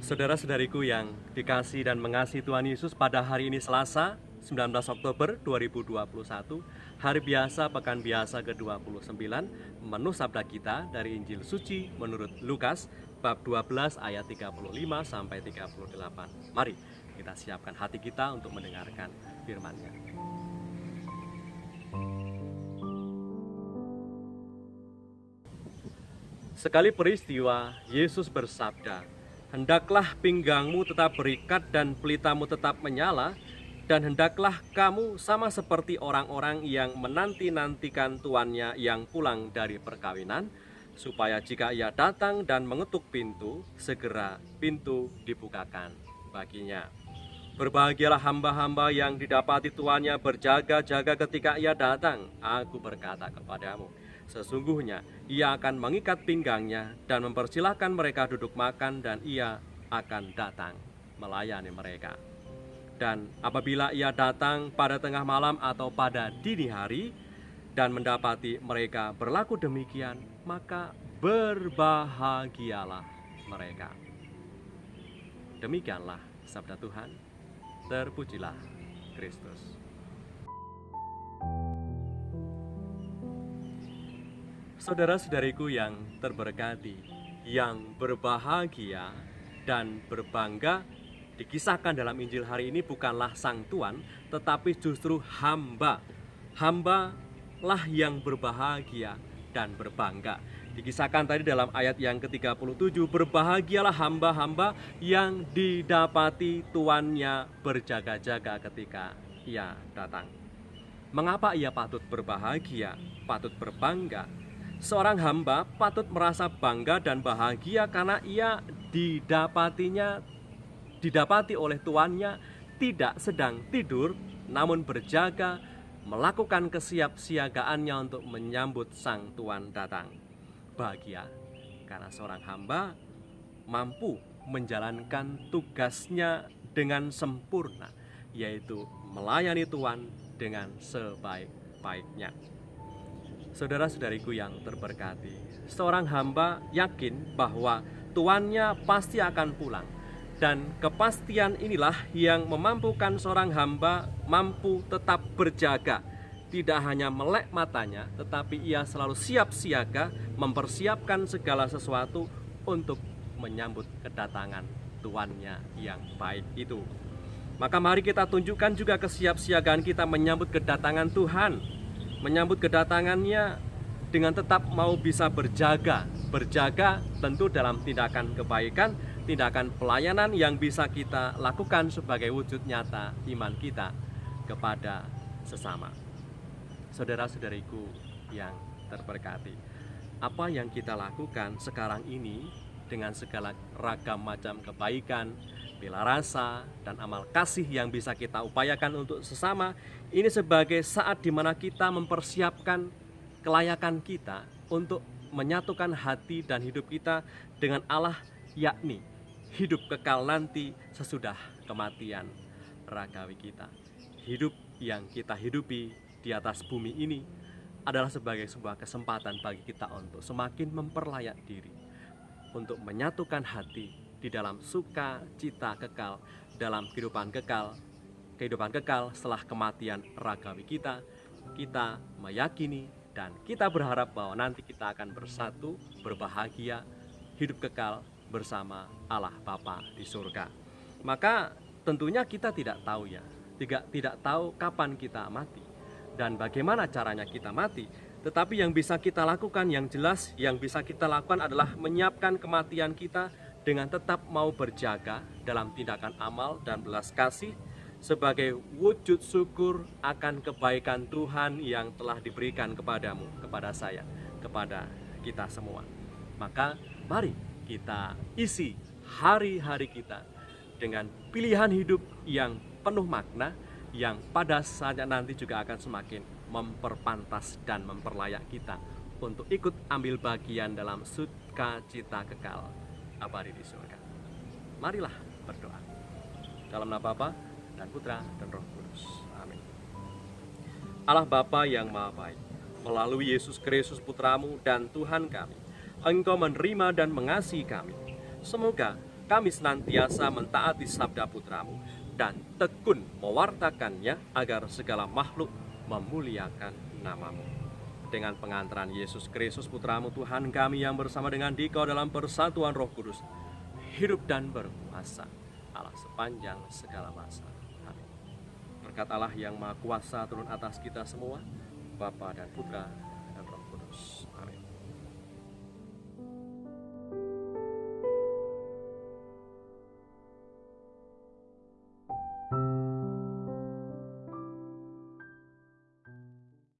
Saudara-saudariku yang dikasih dan mengasihi Tuhan Yesus, pada hari ini Selasa 19 Oktober 2021, hari biasa pekan biasa ke-29, menu sabda kita dari Injil Suci menurut Lukas bab 12 ayat 35 sampai 38. Mari kita siapkan hati kita untuk mendengarkan firman-Nya. Sekali peristiwa, Yesus bersabda, "Hendaklah pinggangmu tetap berikat dan pelitamu tetap menyala, dan hendaklah kamu sama seperti orang-orang yang menanti-nantikan tuannya yang pulang dari perkawinan, supaya jika ia datang dan mengetuk pintu, segera pintu dibukakan baginya. Berbahagialah hamba-hamba yang didapati tuannya berjaga-jaga ketika ia datang. Aku berkata kepadamu, sesungguhnya ia akan mengikat pinggangnya dan mempersilahkan mereka duduk makan, dan ia akan datang melayani mereka. Dan apabila ia datang pada tengah malam atau pada dini hari dan mendapati mereka berlaku demikian, maka berbahagialah mereka." Demikianlah sabda Tuhan. Terpujilah Kristus. Saudara-saudariku yang terberkati, yang berbahagia dan berbangga dikisahkan dalam Injil hari ini bukanlah sang tuan, tetapi justru hamba. Hambalah yang berbahagia dan berbangga. Dikisahkan tadi dalam ayat yang ke-37, berbahagialah hamba-hamba yang didapati tuannya berjaga-jaga ketika ia datang. Mengapa ia patut berbahagia, patut berbangga? Seorang hamba patut merasa bangga dan bahagia karena ia didapati oleh tuannya tidak sedang tidur, namun berjaga, melakukan kesiapsiagaannya untuk menyambut sang tuan datang. Bahagia karena seorang hamba mampu menjalankan tugasnya dengan sempurna, yaitu melayani Tuhan dengan sebaik-baiknya. Saudara-saudariku yang terberkati, seorang hamba yakin bahwa tuannya pasti akan pulang, dan kepastian inilah yang memampukan seorang hamba mampu tetap berjaga. Tidak hanya melek matanya, tetapi ia selalu siap siaga mempersiapkan segala sesuatu untuk menyambut kedatangan tuannya yang baik itu. Maka mari kita tunjukkan juga kesiapsiagaan kita menyambut kedatangan Tuhan, menyambut kedatangannya dengan tetap mau bisa berjaga tentu dalam tindakan kebaikan, tindakan pelayanan yang bisa kita lakukan sebagai wujud nyata iman kita kepada sesama. Saudara-saudariku yang terberkati, apa yang kita lakukan sekarang ini dengan segala ragam macam kebaikan, bela rasa, dan amal kasih yang bisa kita upayakan untuk sesama, ini sebagai saat di mana kita mempersiapkan kelayakan kita untuk menyatukan hati dan hidup kita dengan Allah, yakni hidup kekal nanti sesudah kematian ragawi kita. Hidup yang kita hidupi di atas bumi ini adalah sebagai sebuah kesempatan bagi kita untuk semakin memperlayak diri, untuk menyatukan hati di dalam sukacita kekal, dalam kehidupan kekal setelah kematian ragawi kita. Kita meyakini dan kita berharap bahwa nanti kita akan bersatu, berbahagia, hidup kekal bersama Allah Bapa di surga. Maka tentunya kita tidak tahu tidak tahu kapan kita mati dan bagaimana caranya kita mati. Tetapi yang bisa kita lakukan, yang jelas yang bisa kita lakukan adalah menyiapkan kematian kita dengan tetap mau berjaga dalam tindakan amal dan belas kasih sebagai wujud syukur akan kebaikan Tuhan yang telah diberikan kepadamu, kepada saya, kepada kita semua. Maka mari kita isi hari-hari kita dengan pilihan hidup yang penuh makna, yang pada saatnya nanti juga akan semakin memperpantas dan memperlayak kita untuk ikut ambil bagian dalam sukacita kekal abadi di surga. Marilah berdoa. Dalam nama Bapa dan Putra dan Roh Kudus. Amin. Allah Bapa yang Maha Baik, melalui Yesus Kristus Putramu dan Tuhan kami, Engkau menerima dan mengasihi kami. Semoga kami senantiasa mentaati sabda putra-Mu dan tekun mewartakannya agar segala makhluk memuliakan nama-Mu. Dengan pengantaran Yesus Kristus putra-Mu Tuhan kami yang bersama dengan Dikau dalam persatuan Roh Kudus, hidup dan berkuasa Allah sepanjang segala masa. Amin. Berkat Allah yang Maha Kuasa turun atas kita semua, Bapa dan Putra